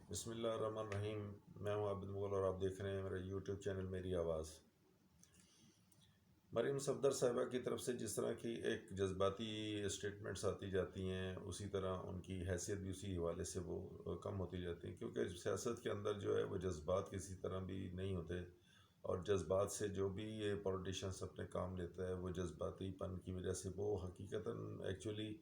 بسم اللہ الرحمن الرحیم. میں ہوں عابد مغل اور آپ دیکھ رہے ہیں میرا یوٹیوب چینل میری آواز. مریم صفدر صاحبہ کی طرف سے جس طرح کی ایک جذباتی اسٹیٹمنٹس آتی جاتی ہیں، اسی طرح ان کی حیثیت بھی اسی حوالے سے وہ کم ہوتی جاتی ہیں، کیونکہ سیاست کے اندر جو ہے وہ جذبات کسی طرح بھی نہیں ہوتے، اور جذبات سے جو بھی یہ پولیٹیشنس اپنے کام لیتا ہے وہ جذباتی پن کی وجہ سے وہ حقیقتاً ایکچولی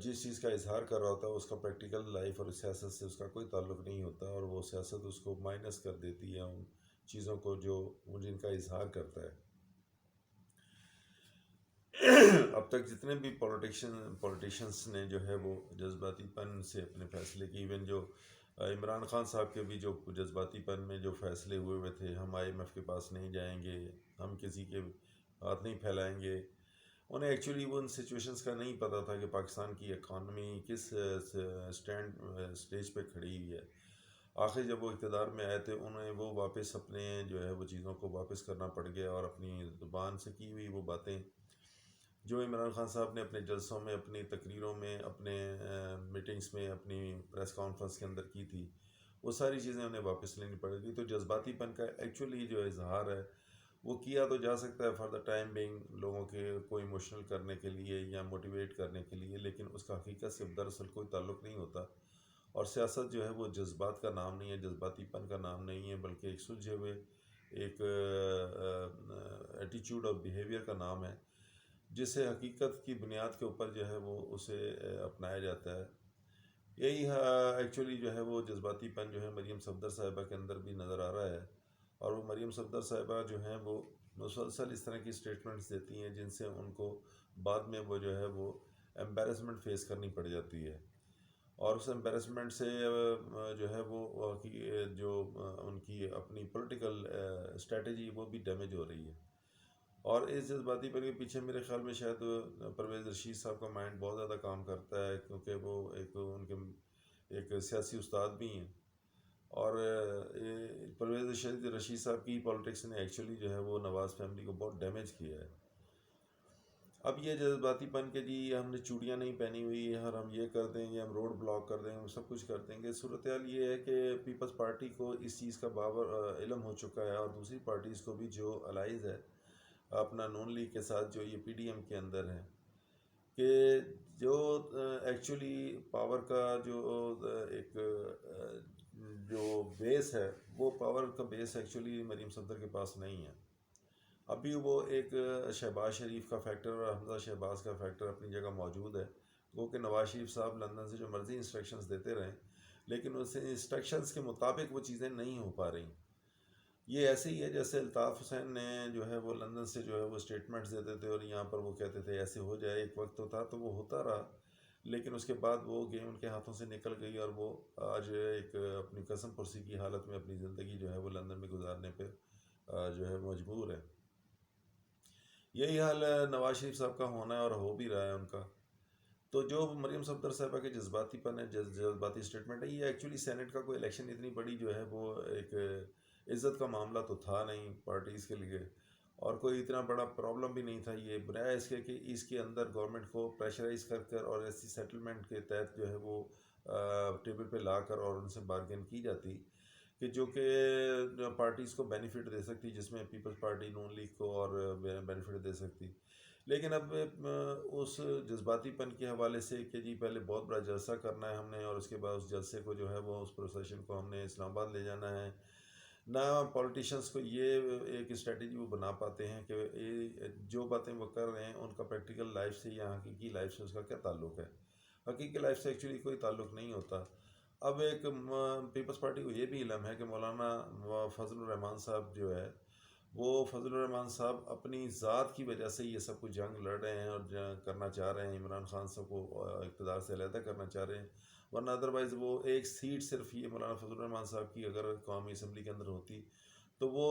جس چیز کا اظہار کر رہا ہوتا ہے اس کا پریکٹیکل لائف اور سیاست سے اس کا کوئی تعلق نہیں ہوتا، اور وہ سیاست اس کو مائنس کر دیتی ہے ان چیزوں کو جو جن کا اظہار کرتا ہے. اب تک جتنے بھی پولیٹیشنس نے جو ہے وہ جذباتی پن سے اپنے فیصلے کی، ایون جو عمران خان صاحب کے بھی جو جذباتی پن میں جو فیصلے ہوئے تھے، ہم آئی ایم ایف کے پاس نہیں جائیں گے، ہم کسی کے ہاتھ نہیں پھیلائیں گے. انہیں ایکچولی وہ ان سچویشنز کا نہیں پتہ تھا کہ پاکستان کی اکانومی کس سٹیج پہ کھڑی ہوئی ہے. آخر جب وہ اقتدار میں آئے تھے انہیں وہ واپس اپنے جو ہے وہ چیزوں کو واپس کرنا پڑ گیا، اور اپنی زبان سے کی ہوئی وہ باتیں جو عمران خان صاحب نے اپنے جلسوں میں، اپنی تقریروں میں، اپنے میٹنگز میں، اپنی پریس کانفرنس کے اندر کی تھی، وہ ساری چیزیں انہیں واپس لینی پڑے گی. تو جذباتی پن کا ایکچولی جو اظہار ہے وہ کیا تو جا سکتا ہے فار دا ٹائم بینگ، لوگوں کے کو ایموشنل کرنے کے لیے یا موٹیویٹ کرنے کے لیے، لیکن اس کا حقیقت سے دراصل کوئی تعلق نہیں ہوتا. اور سیاست جو ہے وہ جذبات کا نام نہیں ہے، جذباتی پن کا نام نہیں ہے، بلکہ ایک سلجھے ہوئے ایک ایٹیچیوڈ آف بیہیویئر کا نام ہے، جسے حقیقت کی بنیاد کے اوپر جو ہے وہ اسے اپنایا جاتا ہے. یہی ایکچولی جو ہے وہ جذباتی پن جو ہے مریم صفدر صاحبہ کے اندر بھی نظر آ رہا ہے. اور وہ مریم صفدر صاحبہ جو ہیں وہ مسلسل اس طرح کی اسٹیٹمنٹس دیتی ہیں جن سے ان کو بعد میں وہ جو ہے وہ امبیرسمنٹ فیس کرنی پڑ جاتی ہے، اور اس امبیرسمنٹ سے جو ہے وہ جو ان کی اپنی پولیٹیکل اسٹریٹجی وہ بھی ڈیمیج ہو رہی ہے. اور اس جذباتی پر کے پیچھے میرے خیال میں شاید پرویز رشید صاحب کا مائنڈ بہت زیادہ کام کرتا ہے، کیونکہ وہ ایک ان کے ایک سیاسی استاد بھی ہیں. اور پرویز رشید صاحب کی پالیٹکس نے ایکچولی جو ہے وہ نواز فیملی کو بہت ڈیمیج کیا ہے. اب یہ جذباتی پن کے جی ہم نے چوڑیاں نہیں پہنی ہوئی اور ہم یہ کر دیں گے، ہم روڈ بلاک کر دیں گے، ہم سب کچھ کر دیں گے. صورتحال یہ ہے کہ پیپلز پارٹی کو اس چیز کا علم ہو چکا ہے، اور دوسری پارٹیز کو بھی جو الائز ہے اپنا نون لیگ کے ساتھ جو یہ پی ڈی ایم کے اندر ہے، کہ جو ایکچولی پاور کا جو ایک جو بیس ہے، وہ پاور کا بیس ایکچولی مریم صفدر کے پاس نہیں ہے. ابھی وہ ایک شہباز شریف کا فیکٹر اور حمزہ شہباز کا فیکٹر اپنی جگہ موجود ہے. وہ کہ نواز شریف صاحب لندن سے جو مرضی انسٹرکشنز دیتے رہیں، لیکن اس انسٹرکشنز کے مطابق وہ چیزیں نہیں ہو پا رہی. یہ ایسے ہی ہے جیسے الطاف حسین نے جو ہے وہ لندن سے جو ہے وہ اسٹیٹمنٹس دیتے تھے، اور یہاں پر وہ کہتے تھے ایسے ہو جائے. ایک وقت تو تھا تو وہ ہوتا رہا، لیکن اس کے بعد وہ گیم ان کے ہاتھوں سے نکل گئی، اور وہ آج ایک اپنی قسم پرسی کی حالت میں اپنی زندگی جو ہے وہ لندن میں گزارنے پہ جو ہے مجبور ہے. یہی حال نواز شریف صاحب کا ہونا ہے اور ہو بھی رہا ہے ان کا. تو جو مریم صفدر صاحبہ کے جذباتی پن ہے، جذباتی اسٹیٹمنٹ ہے، یہ ایکچولی سینٹ کا کوئی الیکشن اتنی بڑی جو ہے وہ ایک عزت کا معاملہ تو تھا نہیں پارٹیز کے لیے، اور کوئی اتنا بڑا پرابلم بھی نہیں تھا. یہ برائے اس کے کہ اس کے اندر گورنمنٹ کو پریشرائز کر کر اور ایسی سیٹلمنٹ کے تحت جو ہے وہ ٹیبل پہ لا کر اور ان سے بارگین کی جاتی کہ جو کہ پارٹیز کو بینیفٹ دے سکتی، جس میں پیپلز پارٹی نون لیگ کو اور بینیفٹ دے سکتی. لیکن اب اس جذباتی پن کے حوالے سے کہ جی پہلے بہت بڑا جلسہ کرنا ہے ہم نے، اور اس کے بعد اس جلسے کو جو ہے وہ اس پروسیشن کو ہم نے اسلام آباد لے جانا ہے. نہ پولیٹیشنس کو یہ ایک اسٹریٹجی وہ بنا پاتے ہیں کہ جو باتیں وہ کر رہے ہیں ان کا پریکٹیکل لائف سے یا حقیقی لائف سے اس کا کیا تعلق ہے. حقیقی لائف سے ایکچولی کوئی تعلق نہیں ہوتا. اب ایک پیپلز پارٹی کو یہ بھی علم ہے کہ مولانا فضل الرحمان صاحب جو ہے وہ فضل الرحمان صاحب اپنی ذات کی وجہ سے یہ سب کچھ جنگ لڑ رہے ہیں اور کرنا چاہ رہے ہیں، عمران خان صاحب کو اقتدار سے علیحدہ کرنا چاہ رہے ہیں. ورنہ ادروائز وہ ایک سیٹ صرف یہ مولانا فضل الرحمان صاحب کی اگر قومی اسمبلی کے اندر ہوتی تو وہ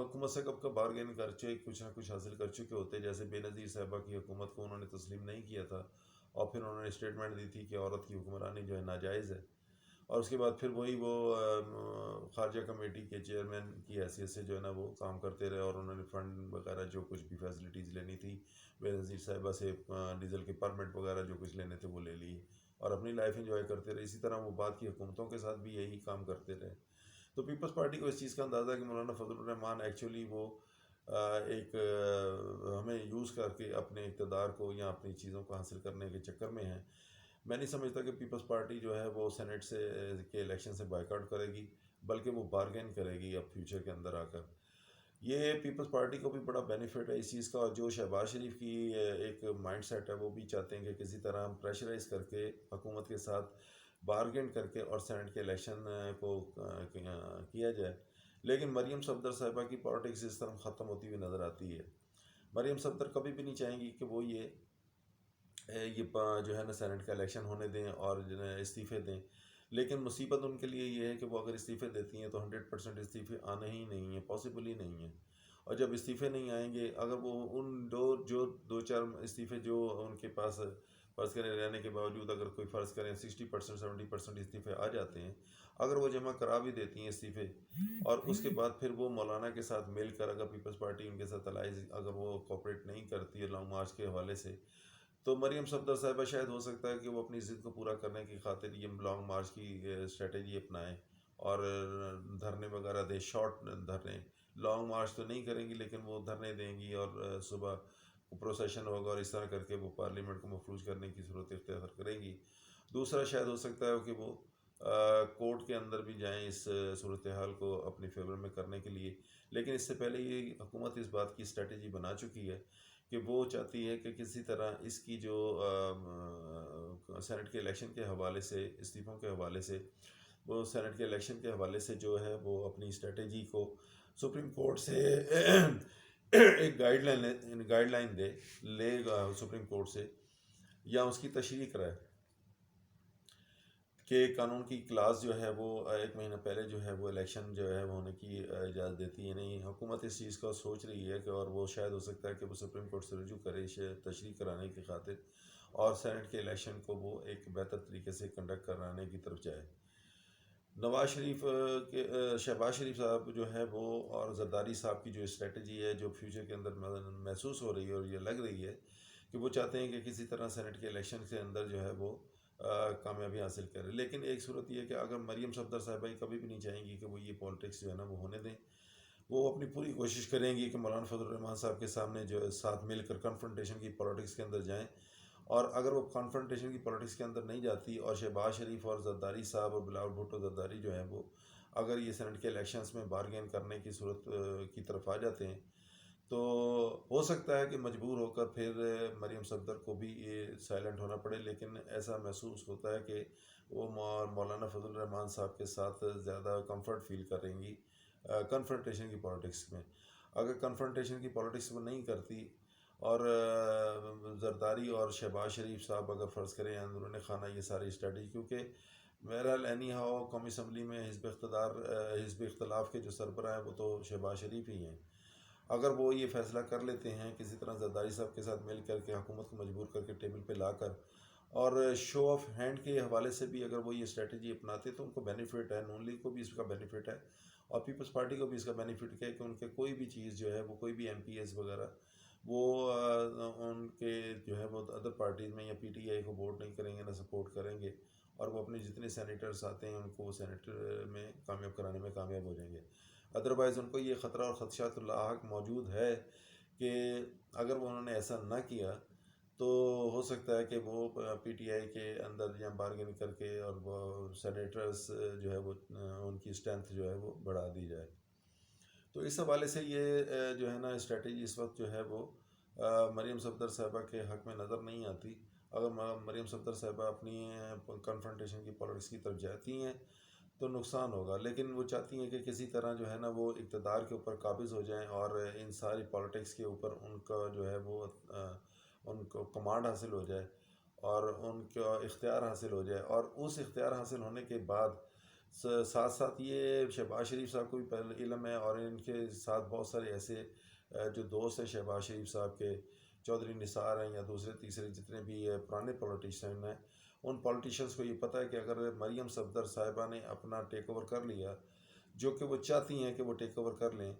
حکومت سے کب کا بارگین کر چکے، کچھ نہ کچھ حاصل کر چکے ہوتے. جیسے بے نظیر صاحبہ کی حکومت کو انہوں نے تسلیم نہیں کیا تھا، اور پھر انہوں نے اسٹیٹمنٹ دی تھی کہ عورت کی حکمرانی جو ہے ناجائز ہے. اور اس کے بعد پھر وہی وہ خارجہ کمیٹی کے چیئرمین کی حیثیت سے جو ہے نا وہ کام کرتے رہے، اور انہوں نے فنڈ وغیرہ جو کچھ بھی فیسلٹیز لینی تھی بے نظیر صاحبہ سے، ڈیزل کے پرمٹ وغیرہ جو کچھ لینے تھے وہ لے لیے، اور اپنی لائف انجوائے کرتے رہے۔ اسی طرح وہ بعد کی حکومتوں کے ساتھ بھی یہی کام کرتے رہے۔ تو پیپلز پارٹی کو اس چیز کا اندازہ ہے کہ مولانا فضل الرحمان ایکچولی وہ ایک ہمیں یوز کر کے اپنے اقتدار کو یا اپنی چیزوں کو حاصل کرنے کے چکر میں ہیں۔ میں نہیں سمجھتا کہ پیپلز پارٹی جو ہے وہ سینٹ سے کے الیکشن سے بائیک آؤٹ کرے گی، بلکہ وہ بارگین کرے گی اب فیوچر کے اندر آ کر۔ یہ پیپلز پارٹی کو بھی بڑا بینیفٹ ہے اس چیز کا، اور جو شہباز شریف کی ایک مائنڈ سیٹ ہے وہ بھی چاہتے ہیں کہ کسی طرح ہم پریشرائز کر کے حکومت کے ساتھ بارگین کر کے اور سینٹ کے الیکشن کو کیا جائے۔ لیکن مریم صفدر صاحبہ کی پالیٹکس اس طرح ختم ہوتی ہوئی نظر آتی ہے۔ مریم صفدر کبھی بھی نہیں چاہیں گی کہ وہ یہ جو ہے نا سینٹ کا الیکشن ہونے دیں اور استعفے دیں، لیکن مصیبت ان کے لیے یہ ہے کہ وہ اگر استعفے دیتی ہیں تو 100% استعفے آنے ہی نہیں ہیں، پاسبل ہی نہیں ہیں۔ اور جب استعفے نہیں آئیں گے، اگر وہ ان دو چار استعفے جو ان کے پاس فرض کریں رہنے کے باوجود، اگر کوئی فرض کریں 60% 70% استعفے آ جاتے ہیں، اگر وہ جمع کرا بھی دیتی ہیں استعفے، اور اس کے بعد پھر وہ مولانا کے ساتھ مل کر اگر پیپلز پارٹی ان کے ساتھ الائز اگر وہ کوپریٹ نہیں کرتی ہے لانگ مارچ کے حوالے سے، تو مریم صفدر صاحبہ شاید ہو سکتا ہے کہ وہ اپنی ضد کو پورا کرنے کی خاطر یہ لانگ مارچ کی اسٹریٹجی اپنائیں اور دھرنے وغیرہ دیں، شارٹ دھرنے، لانگ مارچ تو نہیں کریں گی لیکن وہ دھرنے دیں گی، اور صبح پروسیشن ہوگا، اور اس طرح کر کے وہ پارلیمنٹ کو مفلوج کرنے کی صورت اختیار کریں گی۔ دوسرا شاید ہو سکتا ہے کہ وہ کورٹ کے اندر بھی جائیں اس صورتحال کو اپنی فیور میں کرنے کے لیے، لیکن اس سے پہلے یہ حکومت اس بات کی اسٹریٹجی بنا چکی ہے کہ وہ چاہتی ہے کہ کسی طرح اس کی جو سینٹ کے الیکشن کے حوالے سے، استعفوں کے حوالے سے، وہ سینٹ کے الیکشن کے حوالے سے جو ہے وہ اپنی اسٹریٹجی کو سپریم کورٹ سے ایک گائیڈ لائن لے گا سپریم کورٹ سے، یا اس کی تشریح کرائے کہ قانون کی کلاس جو ہے وہ 1 مہینہ پہلے جو ہے وہ الیکشن جو ہے وہ ہونے کی اجازت دیتی ہے نہیں۔ حکومت اس چیز کا سوچ رہی ہے کہ، اور وہ شاید ہو سکتا ہے کہ وہ سپریم کورٹ سے رجوع کرے تشریح کرانے کی خاطر، اور سینٹ کے الیکشن کو وہ ایک بہتر طریقے سے کنڈکٹ کرانے کی طرف جائے۔ نواز شریف کے شہباز شریف صاحب جو ہے وہ، اور زرداری صاحب کی جو اسٹریٹجی ہے جو فیوچر کے اندر محسوس ہو رہی ہے اور یہ لگ رہی ہے کہ وہ چاہتے ہیں کہ کسی طرح سینٹ کے الیکشن کے اندر جو ہے وہ کامیابی حاصل کرے۔ لیکن ایک صورت یہ کہ اگر مریم صفدر صاحبہ کبھی بھی نہیں چاہیں گی کہ وہ یہ پالیٹکس جو ہے نا وہ ہونے دیں، وہ اپنی پوری کوشش کریں گی کہ مولانا فضل الرحمان صاحب کے سامنے جو ساتھ مل کر کنفرنٹیشن کی پالیٹکس کے اندر جائیں، اور اگر وہ کنفرنٹیشن کی پالیٹکس کے اندر نہیں جاتی اور شہباز شریف اور زرداری صاحب اور بلاول بھٹو زرداری جو ہیں وہ اگر یہ سینٹ کے الیکشنز میں بارگین کرنے کی صورت کی طرف آ جاتے ہیں، تو ہو سکتا ہے کہ مجبور ہو کر پھر مریم صفدر کو بھی یہ سائلنٹ ہونا پڑے، لیکن ایسا محسوس ہوتا ہے کہ وہ مولانا فضل الرحمان صاحب کے ساتھ زیادہ کمفرٹ فیل کریں گی کنفرنٹیشن کی پالیٹکس میں۔ اگر کنفرنٹیشن کی پالیٹکس وہ نہیں کرتی، اور زرداری اور شہباز شریف صاحب اگر فرض کریں اندرون خانہ یہ ساری اسٹریٹجی، کیونکہ بہرحال اینی ہاؤ قومی اسمبلی میں حزب اختلاف کے جو سربراہ ہیں وہ تو شہباز شریف ہی ہیں، اگر وہ یہ فیصلہ کر لیتے ہیں کسی طرح زرداری صاحب کے ساتھ مل کر کے حکومت کو مجبور کر کے ٹیبل پہ لا کر، اور شو آف ہینڈ کے حوالے سے بھی اگر وہ یہ اسٹریٹجی اپناتے تو ان کو بینیفٹ ہے، نون لیگ کو بھی اس کا بینیفٹ ہے اور پیپلز پارٹی کو بھی اس کا بینیفٹ ہے کہ ان کے کوئی بھی چیز جو ہے وہ کوئی بھی ایم پی ایس وغیرہ وہ ان کے جو ہے وہ ادر پارٹیز میں یا پی ٹی آئی کو ووٹ نہیں کریں گے، نہ سپورٹ کریں گے، اور وہ اپنے جتنے سینیٹرز آتے ہیں ان کو وہ سینیٹر میں کامیاب کرانے میں کامیاب ہو جائیں گے۔ ادروائز ان کو یہ خطرہ اور خدشات لاحق موجود ہے کہ اگر وہ انہوں نے ایسا نہ کیا تو ہو سکتا ہے کہ وہ پی ٹی آئی کے اندر یا بارگین کر کے اور وہ سینیٹرز جو ہے وہ ان کی اسٹرینتھ جو ہے وہ بڑھا دی جائے۔ تو اس حوالے سے یہ جو ہے نا اسٹریٹجی اس وقت جو ہے وہ مریم صفدر صاحبہ کے حق میں نظر نہیں آتی۔ اگر مریم صفدر صاحبہ اپنی کنفرنٹیشن کی پالیٹکس کی طرف جاتی ہیں تو نقصان ہوگا، لیکن وہ چاہتی ہیں کہ کسی طرح جو ہے نا وہ اقتدار کے اوپر قابض ہو جائیں اور ان ساری پالیٹکس کے اوپر ان کا جو ہے وہ ان کو کمانڈ حاصل ہو جائے اور ان کا اختیار حاصل ہو جائے، اور اس اختیار حاصل ہونے کے بعد ساتھ ساتھ یہ شہباز شریف صاحب کو بھی پہلے علم ہے، اور ان کے ساتھ بہت سارے ایسے جو دوست ہیں شہباز شریف صاحب کے، چودھری نثار ہیں یا دوسرے تیسرے جتنے بھی پرانے پولیٹیشین ہیں، ان پولیٹیشنز کو یہ پتہ ہے کہ اگر مریم صفدر صاحبہ نے اپنا ٹیک اوور کر لیا، جو کہ وہ چاہتی ہیں کہ وہ ٹیک اوور کر لیں،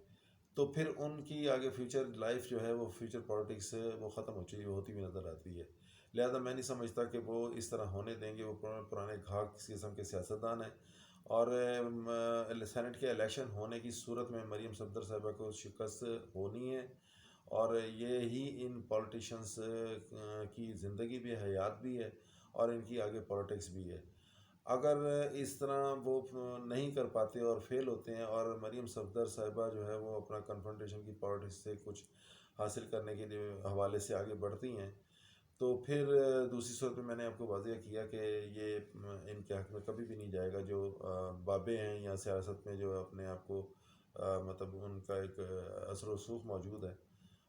تو پھر ان کی آگے فیوچر لائف جو ہے وہ فیوچر پالیٹکس وہ ختم ہوتی ہوئی نظر آتی ہے۔ لہذا میں نہیں سمجھتا کہ وہ اس طرح ہونے دیں گے۔ وہ پرانے گھاک قسم کے سیاستدان ہیں، اور سینٹ کے الیکشن ہونے کی صورت میں مریم صفدر صاحبہ کو شکست ہونی ہے، اور یہی ان پولیٹیشنز کی زندگی بھی ہے، حیات بھی ہے، اور ان کی آگے پولیٹکس بھی ہے۔ اگر اس طرح وہ نہیں کر پاتے اور فیل ہوتے ہیں، اور مریم صفدر صاحبہ جو ہے وہ اپنا کنفرنٹیشن کی پالیٹکس سے کچھ حاصل کرنے کے لیے حوالے سے آگے بڑھتی ہیں، تو پھر دوسری صورت میں نے آپ کو واضح کیا کہ یہ ان کے حق میں کبھی بھی نہیں جائے گا۔ جو بابے ہیں یا سیاست میں جو اپنے آپ کو مطلب ان کا ایک اثر و رسوخ موجود ہے،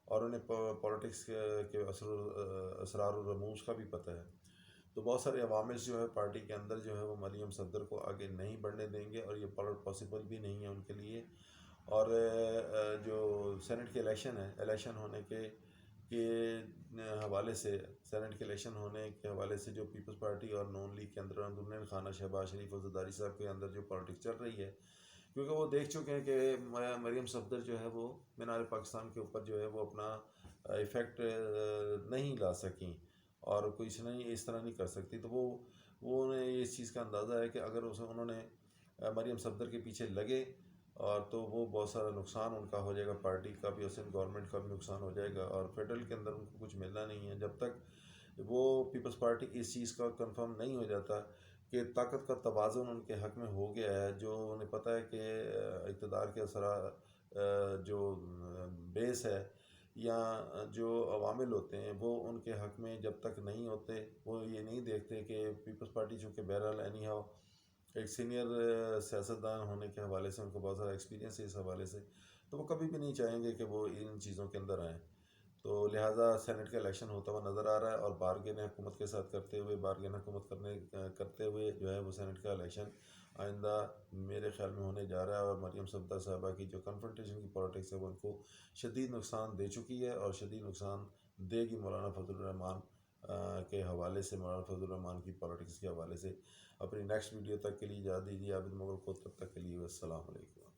اور انہیں پولیٹکس کے اسرار و رموز کا بھی پتہ ہے، تو بہت سارے عوامل جو ہے پارٹی کے اندر جو ہے وہ مریم صفدر کو آگے نہیں بڑھنے دیں گے، اور یہ پاسبل بھی نہیں ہے ان کے لیے۔ اور جو سینٹ کے الیکشن ہونے کے حوالے سے، سینٹ کے الیکشن ہونے کے حوالے سے جو پیپلز پارٹی اور نون لیگ کے اندر اندرون خانہ شہباز شریف اور زرداری صاحب کے اندر جو پالیٹکس چل رہی ہے، کیونکہ وہ دیکھ چکے ہیں کہ مریم صفدر جو ہے وہ مینار پاکستان کے اوپر جو ہے وہ اپنا ایفیکٹ نہیں لا سکیں، اور کوئی اس طرح نہیں کر سکتی، تو وہ انہیں اس چیز کا اندازہ ہے کہ اگر انہوں نے مریم صفدر کے پیچھے لگے، اور تو وہ بہت سارا نقصان ان کا ہو جائے گا، پارٹی کا بھی اور سندھ گورنمنٹ کا بھی نقصان ہو جائے گا، اور فیڈرل کے اندر ان کو کچھ ملنا نہیں ہے جب تک وہ پیپلز پارٹی اس چیز کا کنفرم نہیں ہو جاتا کہ طاقت کا توازن ان کے حق میں ہو گیا ہے۔ جو انہیں پتہ ہے کہ اقتدار کے جو بیس ہے یا جو عوامل ہوتے ہیں وہ ان کے حق میں جب تک نہیں ہوتے، وہ یہ نہیں دیکھتے کہ پیپلز پارٹی چونکہ بہرحال اینی ہاؤ ایک سینئر سیاستدان ہونے کے حوالے سے ان کو بہت سارا ایکسپیرینس ہے اس حوالے سے، تو وہ کبھی بھی نہیں چاہیں گے کہ وہ ان چیزوں کے اندر آئیں۔ تو لہٰذا سینٹ کا الیکشن ہوتا ہوا نظر آ رہا ہے، اور بارگین حکومت کے ساتھ بارگین حکومت کرتے ہوئے جو ہے وہ سینٹ کا الیکشن آئندہ میرے خیال میں ہونے جا رہا ہے، اور مریم صفدر صاحبہ کی جو کنفرنٹیشن کی پالیٹکس ہے وہ ان کو شدید نقصان دے چکی ہے، اور شدید نقصان دے گی مولانا فضل الرحمان کے حوالے سے، مولانا فضل الرحمان کی پالیٹکس کے حوالے سے۔ اپنی نیکسٹ ویڈیو تک کے لیے اجازت دیجیے عابد مغل کو، تب تک کے لیے السلام علیکم۔